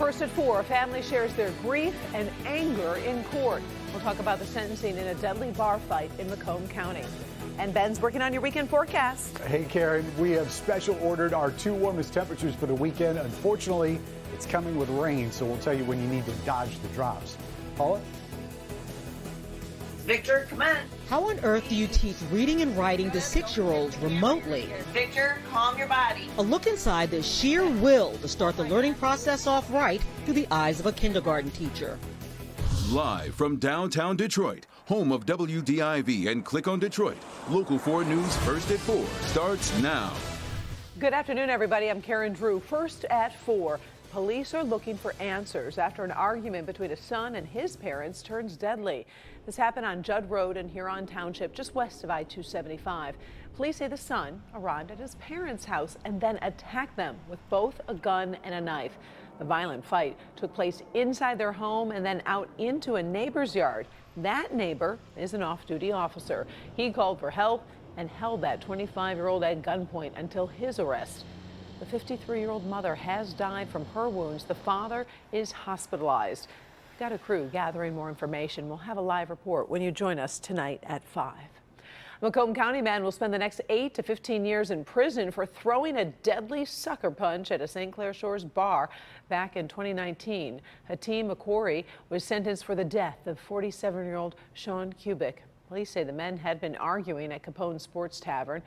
First at 4, a family shares their grief and anger in court. We'll talk about the sentencing in a deadly bar fight in Macomb County. And Ben's working on your weekend forecast. Hey, Karen, we have special ordered our 2 warmest temperatures for the weekend. Unfortunately, it's coming with rain, so we'll tell you when you need to dodge the drops. Paula? Victor, come on. How on earth do you teach reading and writing to 6-year-olds remotely? Victor, calm your body. A look inside the sheer will to start the learning process off right through the eyes of a kindergarten teacher. Live from downtown Detroit, home of WDIV and Click on Detroit, Local 4 News First at 4 starts now. Good afternoon, everybody. I'm Karen Drew. First at 4. Police are looking for answers after an argument between a son and his parents turns deadly. This happened on Judd Road in Huron Township, just west of I-275. Police say the son arrived at his parents' house and then attacked them with both a gun and a knife. The violent fight took place inside their home and then out into a neighbor's yard. That neighbor is an off-duty officer. He called for help and held that 25-year-old at gunpoint until his arrest. The 53-year-old mother has died from her wounds. The father is hospitalized. We've got a crew gathering more information. We'll have a live report when you join us tonight at 5. A Macomb County man will spend the next 8 to 15 years in prison for throwing a deadly sucker punch at a St. Clair Shores bar back in 2019. Hatim Akori was sentenced for the death of 47-year-old Sean Kubik. Police say the men had been arguing at Capone Sports Tavern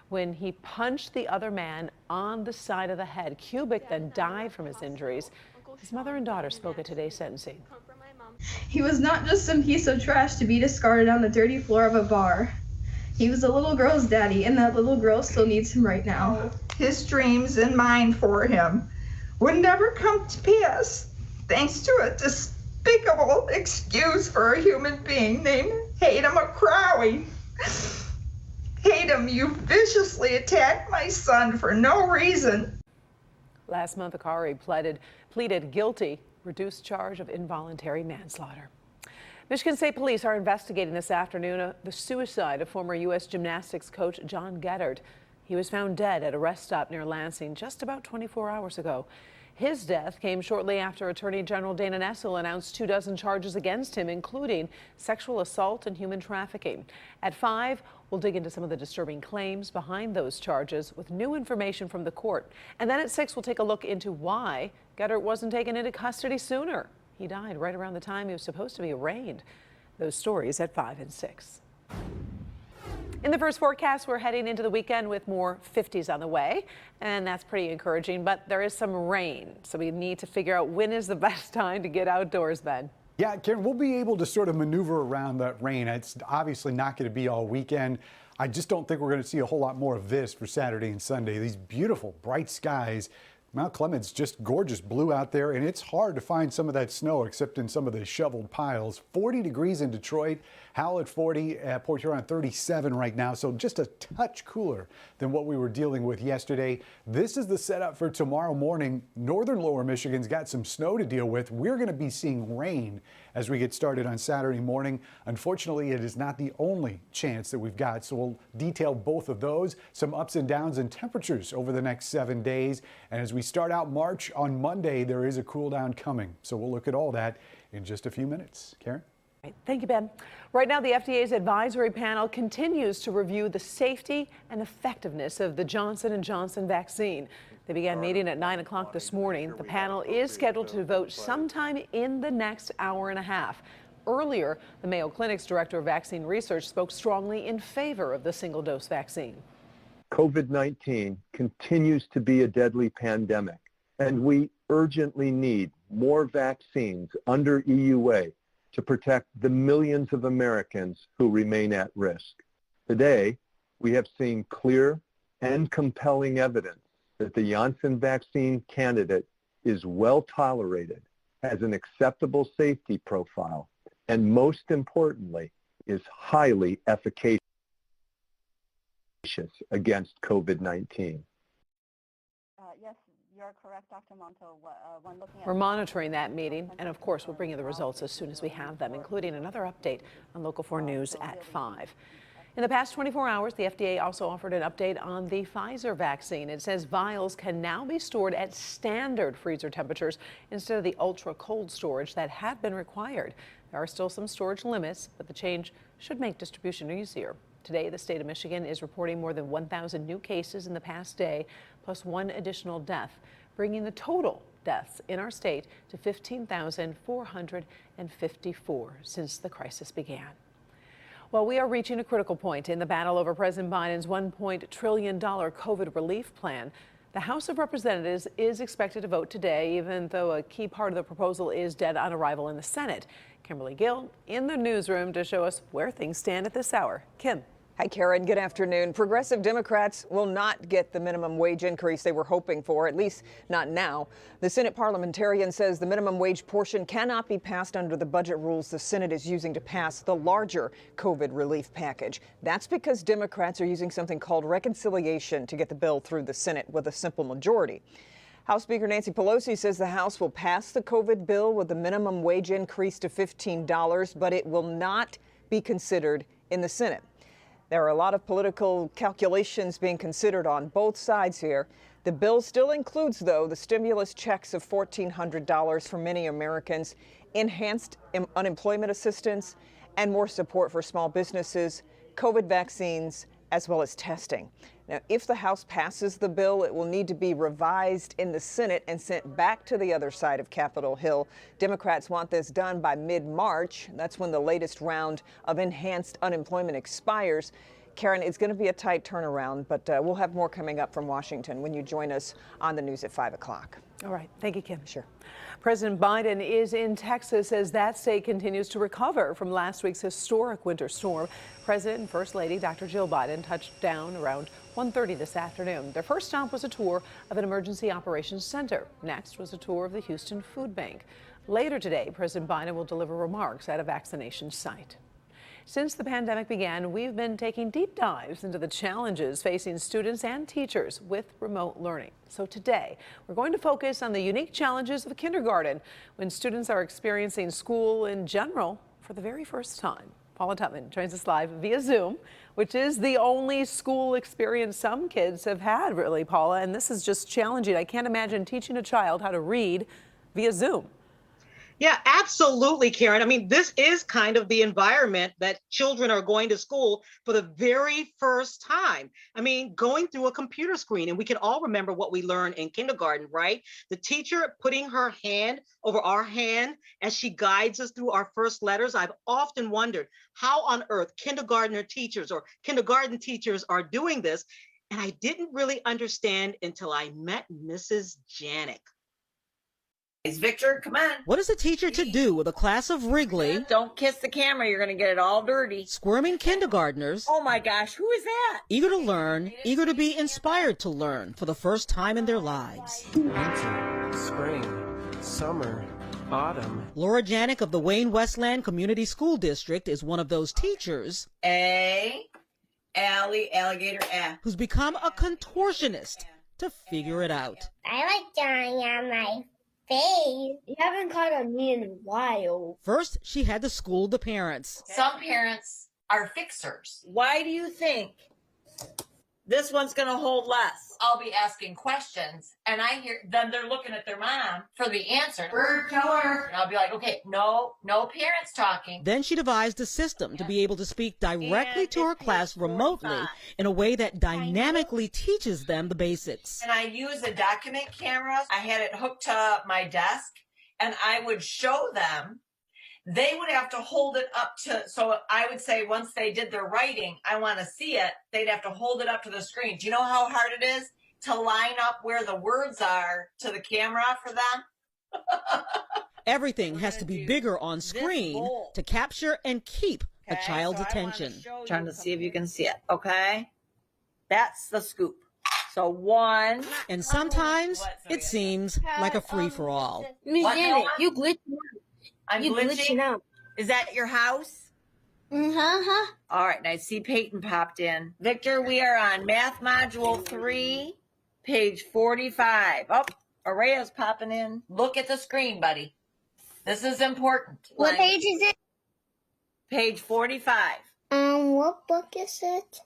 when he punched the other man on the side of the head. Kubik then died from his injuries. His mother and daughter spoke at today's sentencing. He was not just some piece of trash to be discarded on the dirty floor of a bar. He was a little girl's daddy, and that little girl still needs him right now. His dreams and mine for him would never come to pass thanks to a despicable excuse for a human being named Hatem Akrowi. Hatem, you viciously attacked my son for no reason. Last month, Akari pleaded guilty, reduced charge of involuntary manslaughter. Michigan State Police are investigating this afternoon the suicide of former U.S. Gymnastics coach John Geddard. He was found dead at a rest stop near Lansing just about 24 hours ago. His death came shortly after Attorney General Dana Nessel announced 24 charges against him, including sexual assault and human trafficking. At 5, we'll dig into some of the disturbing claims behind those charges with new information from the court. And then at 6, we'll take a look into why Geddard wasn't taken into custody sooner. He died right around the time he was supposed to be arraigned. Those stories at 5 and 6. In the first forecast, we're heading into the weekend with more 50s on the way, and that's pretty encouraging, but there is some rain, so we need to figure out when is the best time to get outdoors, Ben. Yeah, Karen, we'll be able to sort of maneuver around that rain. It's obviously not going to be all weekend. I just don't think we're going to see a whole lot more of this for Saturday and Sunday. These beautiful, bright skies. Mount Clement's just gorgeous blue out there, and it's hard to find some of that snow except in some of the shoveled piles. 40 degrees in Detroit, Howell at 40, Port Huron 37 right now, so just a touch cooler than what we were dealing with yesterday. This is the setup for tomorrow morning. Northern Lower Michigan's got some snow to deal with. We're going to be seeing rain as we get started on Saturday morning. Unfortunately, it is not the only chance that we've got, so we'll detail both of those. Some ups and downs in temperatures over the next 7 days, and as we start out March on Monday, there is a cool down coming. So we'll look at all that in just a few minutes. Karen? Thank you, Ben. Right now, the FDA's advisory panel continues to review the safety and effectiveness of the Johnson & Johnson vaccine. They began meeting at 9 o'clock this morning. The panel is scheduled to vote sometime in the next hour and a half. Earlier, the Mayo Clinic's director of vaccine research spoke strongly in favor of the single-dose vaccine. COVID-19 continues to be a deadly pandemic, and we urgently need more vaccines under EUA to protect the millions of Americans who remain at risk. Today, we have seen clear and compelling evidence that the Janssen vaccine candidate is well tolerated, has an acceptable safety profile, and most importantly, is highly efficacious against COVID-19. Yes, you're correct, Dr. Monto. When looking at We're monitoring that meeting, and of course, we'll bring you the results as soon as we have them, including another update on Local 4 News at 5. In the past 24 hours, the FDA also offered an update on the Pfizer vaccine. It says vials can now be stored at standard freezer temperatures instead of the ultra cold storage that had been required. There are still some storage limits, but the change should make distribution easier. Today, the state of Michigan is reporting more than 1,000 new cases in the past day, plus one additional death, bringing the total deaths in our state to 15,454 since the crisis began. Well, we are reaching a critical point in the battle over President Biden's $1 trillion COVID relief plan. The House of Representatives is expected to vote today, even though a key part of the proposal is dead on arrival in the Senate. Kimberly Gill in the newsroom to show us where things stand at this hour. Kim. Hi, Karen. Good afternoon. Progressive Democrats will not get the minimum wage increase they were hoping for, at least not now. The Senate parliamentarian says the minimum wage portion cannot be passed under the budget rules the Senate is using to pass the larger COVID relief package. That's because Democrats are using something called reconciliation to get the bill through the Senate with a simple majority. House Speaker Nancy Pelosi says the House will pass the COVID bill with the minimum wage increase to $15, but it will not be considered in the Senate. There are a lot of political calculations being considered on both sides here. The bill still includes, though, the stimulus checks of $1,400 for many Americans, enhanced unemployment assistance, and more support for small businesses, COVID vaccines, as well as testing. Now, if the House passes the bill, it will need to be revised in the Senate and sent back to the other side of Capitol Hill. Democrats want this done by mid-March. That's when the latest round of enhanced unemployment expires. Karen, it's going to be a tight turnaround, but we'll have more coming up from Washington when you join us on the news at 5 o'clock. All right. Thank you, Kim. Sure. President Biden is in Texas as that state continues to recover from last week's historic winter storm. President and First Lady Dr. Jill Biden touched down around 1:30 this afternoon. Their first stop was a tour of an emergency operations center. Next was a tour of the Houston Food Bank. Later today, President Biden will deliver remarks at a vaccination site. Since the pandemic began, we've been taking deep dives into the challenges facing students and teachers with remote learning. So today, we're going to focus on the unique challenges of kindergarten when students are experiencing school in general for the very first time. Paula Tutman joins us live via Zoom, which is the only school experience some kids have had, really, Paula, and this is just challenging. I can't imagine teaching a child how to read via Zoom. Yeah, absolutely, Karen. I mean, this is kind of the environment that children are going to school for the very first time. I mean, going through a computer screen, and we can all remember what we learned in kindergarten, right? The teacher putting her hand over our hand as she guides us through our first letters. I've often wondered how on earth kindergarten teachers are doing this. And I didn't really understand until I met Mrs. Janik. Victor, come on. What is a teacher to do with a class of wriggly, Don't kiss the camera. You're going to get it all dirty. squirming kindergartners, Oh my gosh, who is that? eager to learn, eager to be inspired to learn for the first time in their lives? Winter, spring, summer, autumn. Laura Janik of the Wayne Westland Community School District is one of those teachers Alligator, who's become a contortionist to figure it out. I like drawing on my face. You haven't caught on me in a while. First, she had to school the parents. Some parents are fixers. Why do you think this one's going to hold less? I'll be asking questions, and I hear them. They're looking at their mom for the answer. Bird killer. And I'll be like, okay, no parents talking. Then she devised a system to be able to speak directly to her class remotely in a way that dynamically teaches them the basics. And I use a document camera. I had it hooked to my desk, and I would show them. They would have to hold it up to, so I would say once they did their writing, I want to see it, they'd have to hold it up to the screen. Do you know how hard it is to line up where the words are to the camera for them? Everything has to be bigger on screen to capture and keep a child's attention. Trying to see if you can see it, okay? That's the scoop. So one. And sometimes it seems like a free-for-all. Miss Janet, you glitched. I'm glitching out. Is that your house? Uh-huh. All right, I see Peyton popped in. Victor, we are on Math Module 3, page 45. Oh, Araya's popping in. Look at the screen, buddy. This is important. What page is it? Page 45. What book is it?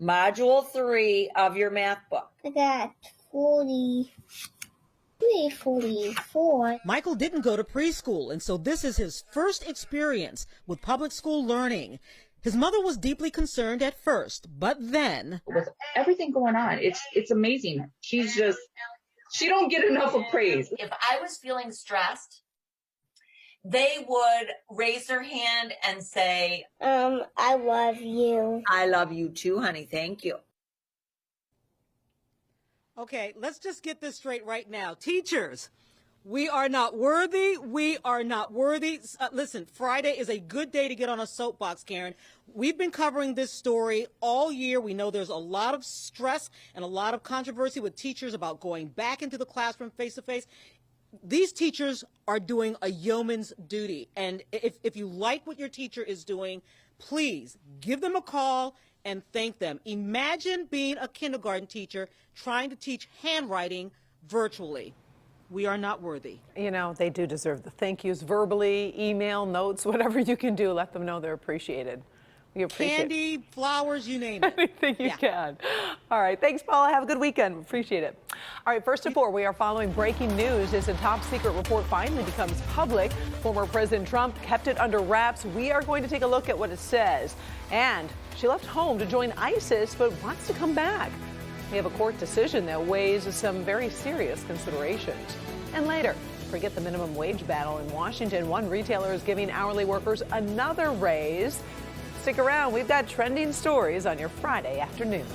Module 3 of your math book. I got 43, 44. Michael didn't go to preschool, and so this is his first experience with public school learning. His mother was deeply concerned at first, but then, with everything going on, it's amazing. She don't get enough of praise. If I was feeling stressed, they would raise their hand and say, I love you. I love you too, honey. Thank you. okay, let's just get this straight right now. Teachers, we are not worthy. We are not worthy. Listen, Friday is a good day to get on a soapbox, Karen. We've been covering this story all year. We know there's a lot of stress and a lot of controversy with teachers about going back into the classroom face-to-face. These teachers are doing a yeoman's duty. And if you like what your teacher is doing, please give them a call and thank them. Imagine being a kindergarten teacher trying to teach handwriting virtually. We are not worthy. You know, they do deserve the thank yous verbally, email, notes, whatever you can do. Let them know they're appreciated. We appreciate Candy, flowers, you name it. anything you can. All right. Thanks, Paula. Have a good weekend. Appreciate it. All right. First to 4, we are following breaking news as a top secret report finally becomes public. Former President Trump kept it under wraps. We are going to take a look at what it says. And she left home to join ISIS, but wants to come back. We have a court decision that weighs some very serious considerations. And later, forget the minimum wage battle in Washington. One retailer is giving hourly workers another raise. Stick around. We've got trending stories on your Friday afternoon.